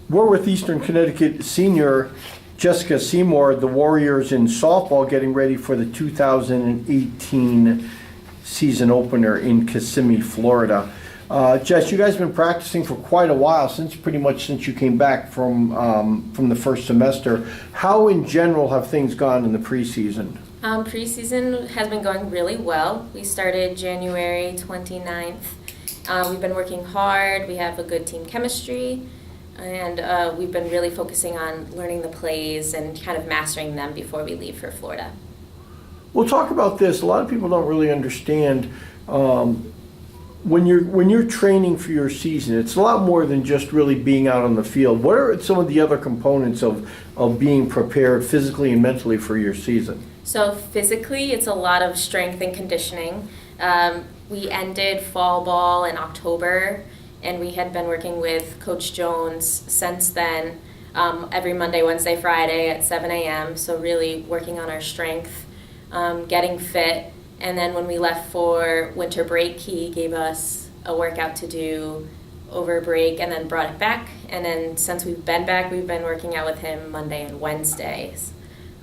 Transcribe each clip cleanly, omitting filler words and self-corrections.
We're with Eastern Connecticut senior Jessica Seymour, the Warriors in softball, getting ready for the 2018 season opener in Kissimmee, Florida. Jess, you guys have been practicing for quite a while, pretty much since you came back from the first semester. How in general have things gone in the preseason? Preseason has been going really well. We started January 29th. We've been working hard. We have a good team chemistry, and we've been really focusing on learning the plays and kind of mastering them before we leave for Florida. We'll talk about this. A lot of people don't really understand when you're training for your season. It's a lot more than just really being out on the field. What are some of the other components of being prepared physically and mentally for your season? So physically, it's a lot of strength and conditioning. We ended fall ball in October, and we had been working with Coach Jones since then, every Monday, Wednesday, Friday at 7 a.m. So really working on our strength, getting fit. And then when we left for winter break, he gave us a workout to do over break and then brought it back. And then since we've been back, we've been working out with him Monday and Wednesdays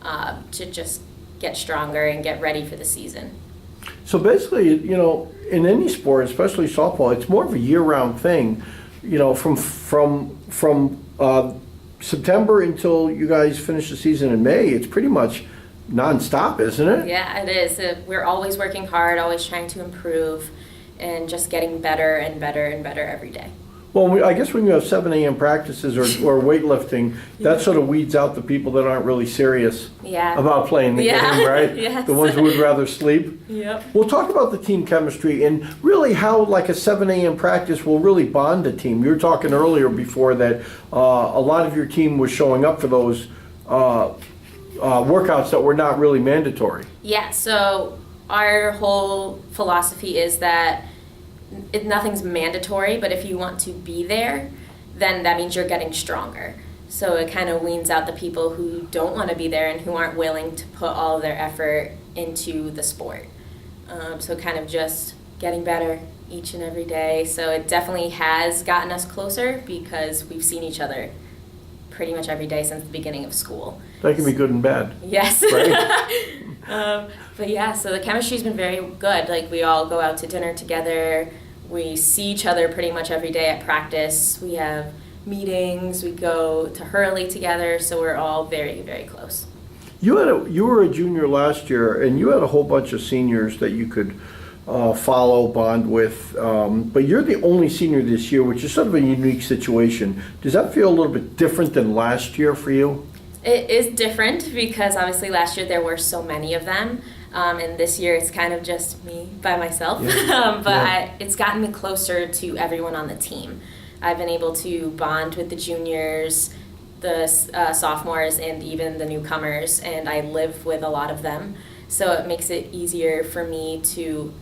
to just get stronger and get ready for the season. So basically, in any sport, especially softball, it's more of a year-round thing. From September until you guys finish the season in May, it's pretty much non-stop, isn't it? Yeah, it is. We're always working hard, always trying to improve, and just getting better and better and better every day. Well, I guess when you have 7 a.m. practices or weightlifting, that sort of weeds out the people that aren't really serious about playing the game, right? Yes. The ones who would rather sleep. Yep. We'll talk about the team chemistry and really how like a 7 a.m. practice will really bond a team. You were talking earlier before that a lot of your team was showing up for those workouts that were not really mandatory. Yeah, so our whole philosophy is that nothing's mandatory, but if you want to be there, then that means you're getting stronger. So it kind of weans out the people who don't want to be there and who aren't willing to put all their effort into the sport. So kind of just getting better each and every day. So it definitely has gotten us closer because we've seen each other pretty much every day since the beginning of school. That can be good and bad. Yes. Right? But yeah, so the chemistry's been very good. Like we all go out to dinner together. We see each other pretty much every day at practice. We have meetings. We go to Hurley together. So we're all very, very close. You were a junior last year, and you had a whole bunch of seniors that you could follow, bond with. But you're the only senior this year, which is sort of a unique situation. Does that feel a little bit different than last year for you? It is different because obviously last year there were so many of them. And this year it's kind of just me by myself. Yeah. It's gotten me closer to everyone on the team. I've been able to bond with the juniors, the sophomores, and even the newcomers, and I live with a lot of them. So it makes it easier for me to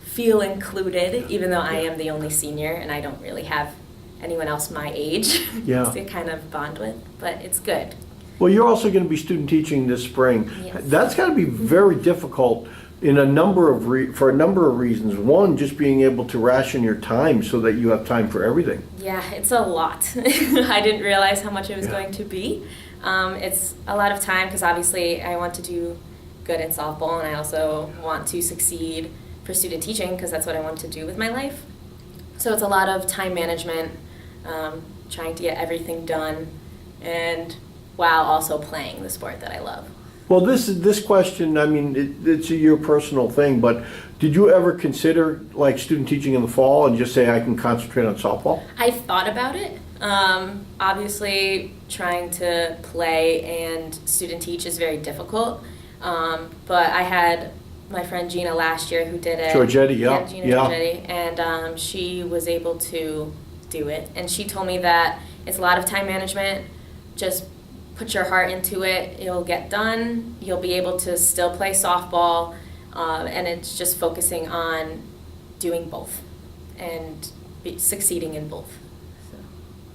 feel included, even though I am the only senior and I don't really have anyone else my age to kind of bond with, but it's good. Well, you're also going to be student teaching this spring. Yes. That's got to be very difficult in a number of for a number of reasons. One, just being able to ration your time so that you have time for everything. Yeah, it's a lot. I didn't realize how much it was going to be. It's a lot of time because obviously I want to do good at softball and I also want to succeed for student teaching because that's what I want to do with my life. So it's a lot of time management, trying to get everything done, and while also playing the sport that I love. Well, this question, I mean, it's your personal thing, but did you ever consider like student teaching in the fall and just say I can concentrate on softball? I thought about it. Obviously, trying to play and student teach is very difficult, but I had my friend Gina last year who did it. Giorgetti, yeah. Gina Giorgetti, and she was able to do it. And she told me that it's a lot of time management. Just put your heart into it. It'll get done. You'll be able to still play softball, and it's just focusing on doing both and succeeding in both. So.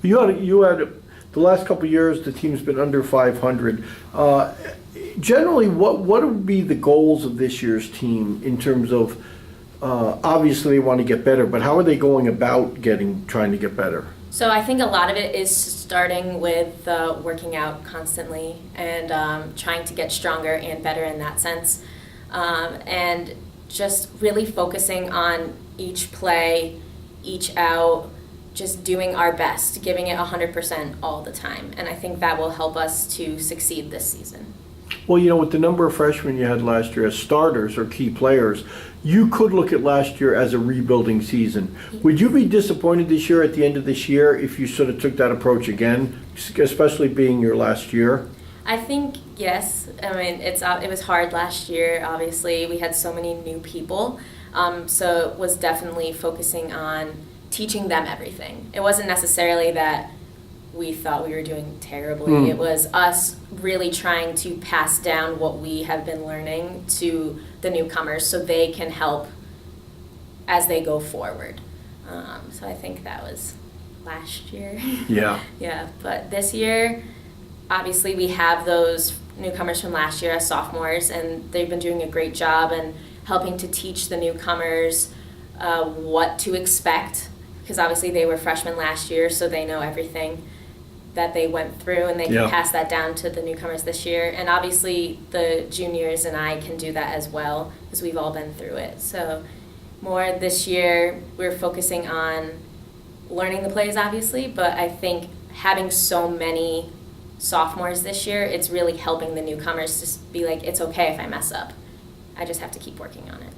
You had the last couple of years the team's been under 500. Generally, what would be the goals of this year's team in terms of obviously they want to get better, but how are they going about trying to get better? So I think a lot of it is starting with working out constantly and trying to get stronger and better in that sense. And just really focusing on each play, each out, just doing our best, giving it 100% all the time. And I think that will help us to succeed this season. Well, you know, with the number of freshmen you had last year as starters or key players, you could look at last year as a rebuilding season. Would you be disappointed this year at the end of this year if you sort of took that approach again, especially being your last year? I think yes. I mean, it was hard last year. Obviously, we had so many new people, so it was definitely focusing on teaching them everything. It wasn't necessarily that we thought we were doing terribly. It was us really trying to pass down what we have been learning to the newcomers so they can help as they go forward. So I think that was last year. Yeah. Yeah, but this year, obviously we have those newcomers from last year as sophomores, and they've been doing a great job and helping to teach the newcomers what to expect, because obviously they were freshmen last year, so they know everything that they went through, and they can pass that down to the newcomers this year. And obviously the juniors and I can do that as well, because we've all been through it. So more this year, we're focusing on learning the plays, obviously, but I think having so many sophomores this year, it's really helping the newcomers to be like, it's okay if I mess up. I just have to keep working on it.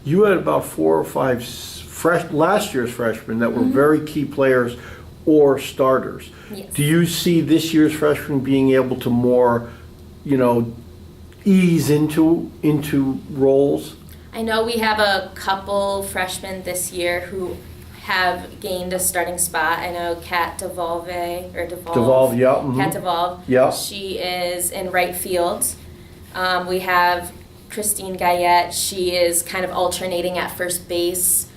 You had about 4 or 5 last year's freshmen that were very key players or starters. Yes. Do you see this year's freshmen being able to more, you know, ease into roles? I know we have a couple freshmen this year who have gained a starting spot. I know Kat DeVolve, Yeah. Mm-hmm. Kat DeVolve. Yeah. She is in right field. We have Christine Gayette. She is kind of alternating at first base.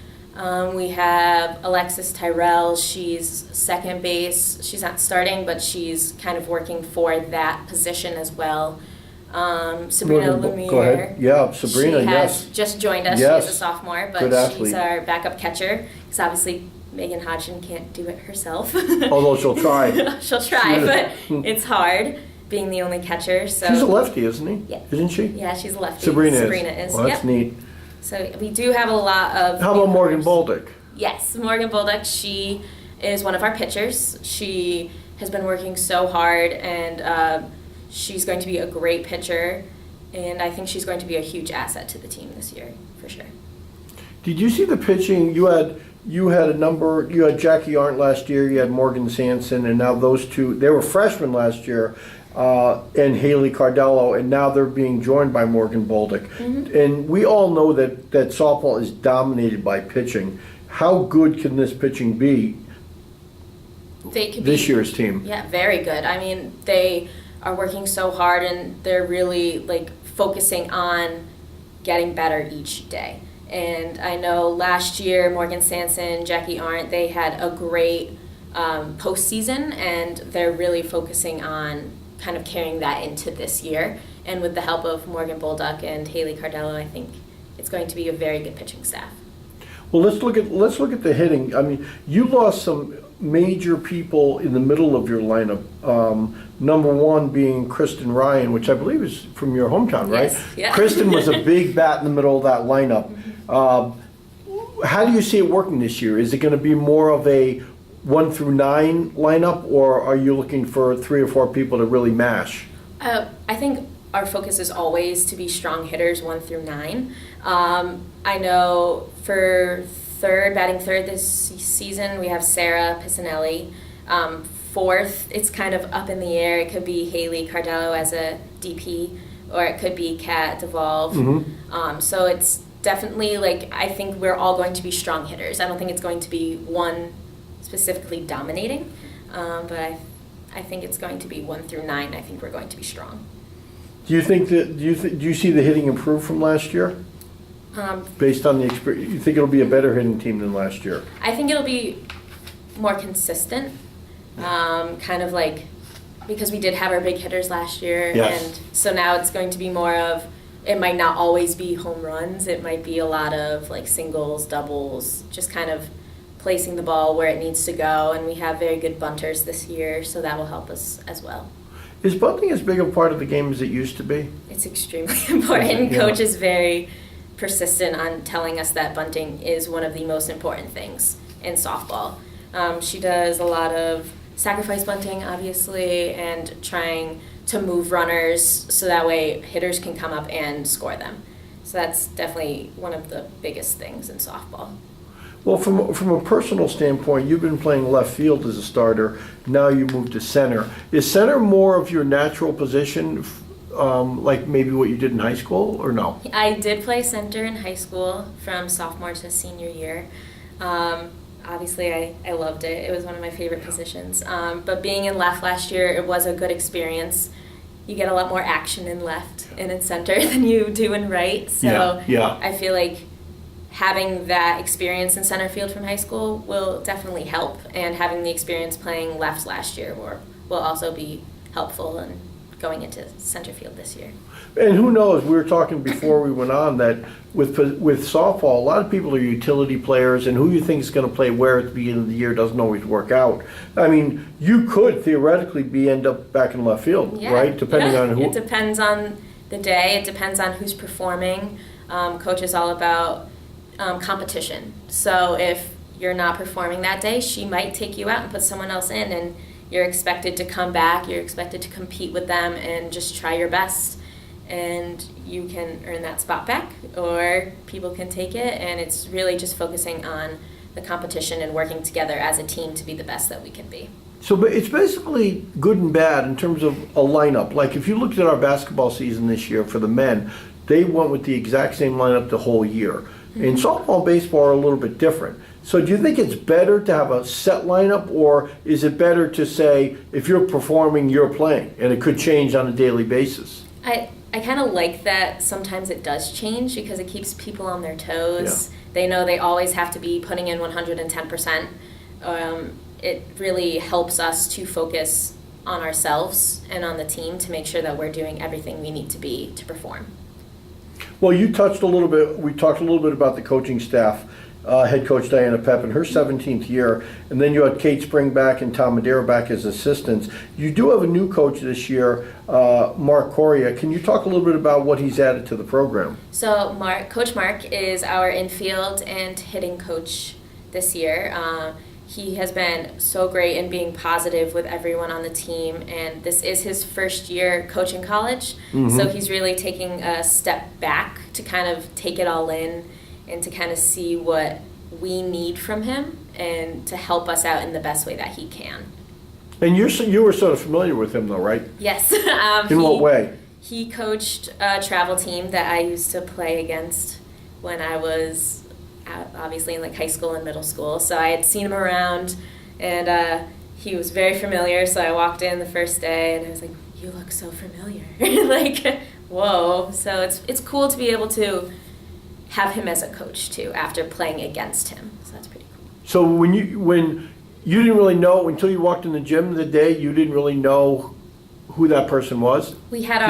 We have Alexis Tyrell. She's second base. She's not starting, but she's kind of working for that position as well. Sabrina Lemire. Go ahead. Yeah, Sabrina, she yes. has just joined us. Yes. She's a sophomore, Good but athlete. she's our backup catcher. Because obviously Megan Hodgson can't do it herself. Although she'll try. She'll try, but it's hard being the only catcher. So She's a lefty, isn't he? Yeah. Isn't she? Yeah, she's a lefty. Sabrina is. Well, that's neat. So we do have a lot of. How about Morgan newcomers. Bolduc? Yes, Morgan Bolduc. She is one of our pitchers. She has been working so hard, and she's going to be a great pitcher. And I think she's going to be a huge asset to the team this year, for sure. Did you see the pitching? You had a number. You had Jackie Arndt last year. You had Morgan Sanson, and now those two. They were freshmen last year, and Haley Cardello, and now they're being joined by Morgan Bolduc. Mm-hmm. And we all know that softball is dominated by pitching. How good can this pitching be? This year's team. Yeah, very good. I mean, they are working so hard, and they're really like focusing on getting better each day. And I know last year Morgan Sanson, Jackie Arndt, they had a great postseason, and they're really focusing on kind of carrying that into this year. And with the help of Morgan Bolduc and Haley Cardello, I think it's going to be a very good pitching staff. Well, let's look at the hitting. I mean, you lost some major people in the middle of your lineup. Number one being Kristen Ryan, which I believe is from your hometown, right? Yes, yeah. Kristen was a big bat in the middle of that lineup. How do you see it working this year? Is it going to be more of a 1 through 9 lineup, or are you looking for 3 or 4 people to really mash? I think our focus is always to be strong hitters 1 through 9. I know for batting third this season, we have Sarah Pisanelli. Fourth, it's kind of up in the air. It could be Haley Cardello as a DP, or it could be Kat DeVolve. Mm-hmm. So it's definitely like, I think we're all going to be strong hitters. I don't think it's going to be one specifically dominating, but I think it's going to be 1 through 9. I think we're going to be strong. Do you think that? Do you see the hitting improve from last year? Based on the experience, you think it'll be a better hitting team than last year? I think it'll be more consistent. Kind of like, because we did have our big hitters last year, yes. And so now it's going to be more of, it might not always be home runs. It might be a lot of like singles, doubles, just kind of placing the ball where it needs to go, and we have very good bunters this year, so that will help us as well. Is bunting as big a part of the game as it used to be? It's extremely important. Yeah. Coach is very persistent on telling us that bunting is one of the most important things in softball. She does a lot of sacrifice bunting, obviously, and trying to move runners so that way hitters can come up and score them. So that's definitely one of the biggest things in softball. Well, from a personal standpoint, you've been playing left field as a starter. Now you moved to center. Is center more of your natural position, like maybe what you did in high school, or no? I did play center in high school from sophomore to senior year. Obviously, I loved it. It was one of my favorite positions. But being in left last year, it was a good experience. You get a lot more action in left and in center than you do in right. So yeah. I feel like having that experience in center field from high school will definitely help. And having the experience playing left last year will also be helpful in going into center field this year. And who knows, we were talking before we went on that with softball, a lot of people are utility players, and who you think is going to play where at the beginning of the year doesn't always work out. I mean, you could theoretically end up back in left field, right? Depending on who. It depends on the day. It depends on who's performing. Coach is all about competition. So if you're not performing that day, she might take you out and put someone else in, and you're expected to come back, you're expected to compete with them and just try your best, and you can earn that spot back or people can take it, and it's really just focusing on the competition and working together as a team to be the best that we can be. So it's basically good and bad in terms of a lineup. Like if you looked at our basketball season this year for the men, they went with the exact same lineup the whole year. In softball and baseball are a little bit different. So do you think it's better to have a set lineup, or is it better to say if you're performing, you're playing, and it could change on a daily basis? I kind of like that sometimes it does change because it keeps people on their toes. Yeah. They know they always have to be putting in 110%. It really helps us to focus on ourselves and on the team to make sure that we're doing everything we need to be to perform. Well, we talked a little bit about the coaching staff. Head coach Diana Pep in her 17th year, and then you had Kate Springback and Tom Madera back as assistants. You do have a new coach this year, Mark Coria. Can you talk a little bit about what he's added to the program? So Coach Mark is our infield and hitting coach this year. He has been so great in being positive with everyone on the team, and this is his first year coaching college, so he's really taking a step back to kind of take it all in and to kind of see what we need from him and to help us out in the best way that he can. And you were sort of familiar with him though, right? Yes. In what way? He coached a travel team that I used to play against when I was obviously in like high school and middle school. So I had seen him around, and he was very familiar. So I walked in the first day and I was like, "You look so familiar!" Like, whoa. So it's cool to be able to have him as a coach too after playing against him. So that's pretty cool. So when you didn't really know until you walked in the gym the day, you didn't really know who that person was? We had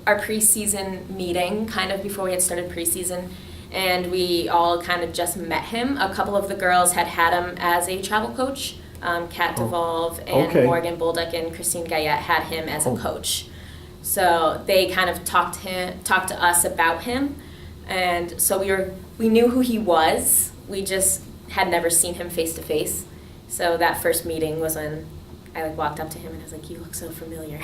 our preseason meeting kind of before we had started preseason, and we all kind of just met him. A couple of the girls had him as a travel coach. Kat DeVolve and Morgan Bolduc and Christine Gayette had him as a coach. So they kind of talked to us about him, and so we knew who he was. We just had never seen him face to face. So that first meeting was when I walked up to him and I was like, "You look so familiar."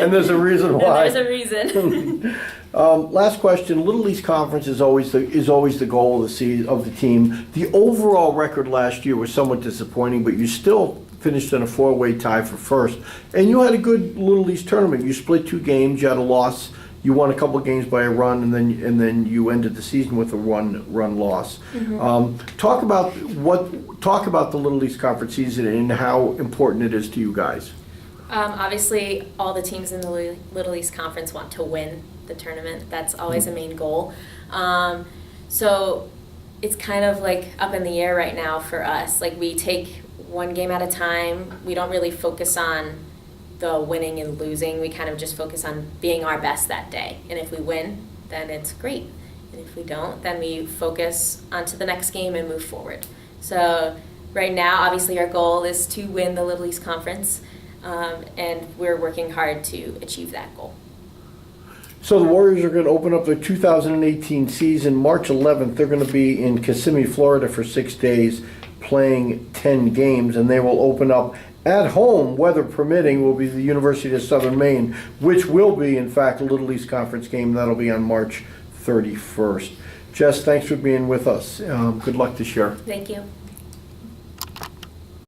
And there's a reason why. And there's a reason. Last question. Little East Conference is always the goal of the team. The overall record last year was somewhat disappointing, but you still finished in a 4-way tie for first. And you had a good Little East tournament. You split 2 games. You had a loss. You won a couple of games by a run, and then you ended the season with a run loss. Talk about the Little East Conference season and how important it is to you guys. Obviously, all the teams in the Little East Conference want to win the tournament. That's always a main goal. So it's kind of like up in the air right now for us. Like, we take one game at a time. We don't really focus on the winning and losing. We kind of just focus on being our best that day. And if we win, then it's great. And if we don't, then we focus onto the next game and move forward. So right now, obviously, our goal is to win the Little East Conference, and we're working hard to achieve that goal. So the Warriors are going to open up their 2018 season March 11th. They're going to be in Kissimmee, Florida for 6 days playing 10 games, and they will open up at home, weather permitting, will be the University of Southern Maine, which will be, in fact, a Little East Conference game. That'll be on March 31st. Jess, thanks for being with us. Good luck this year. Thank you.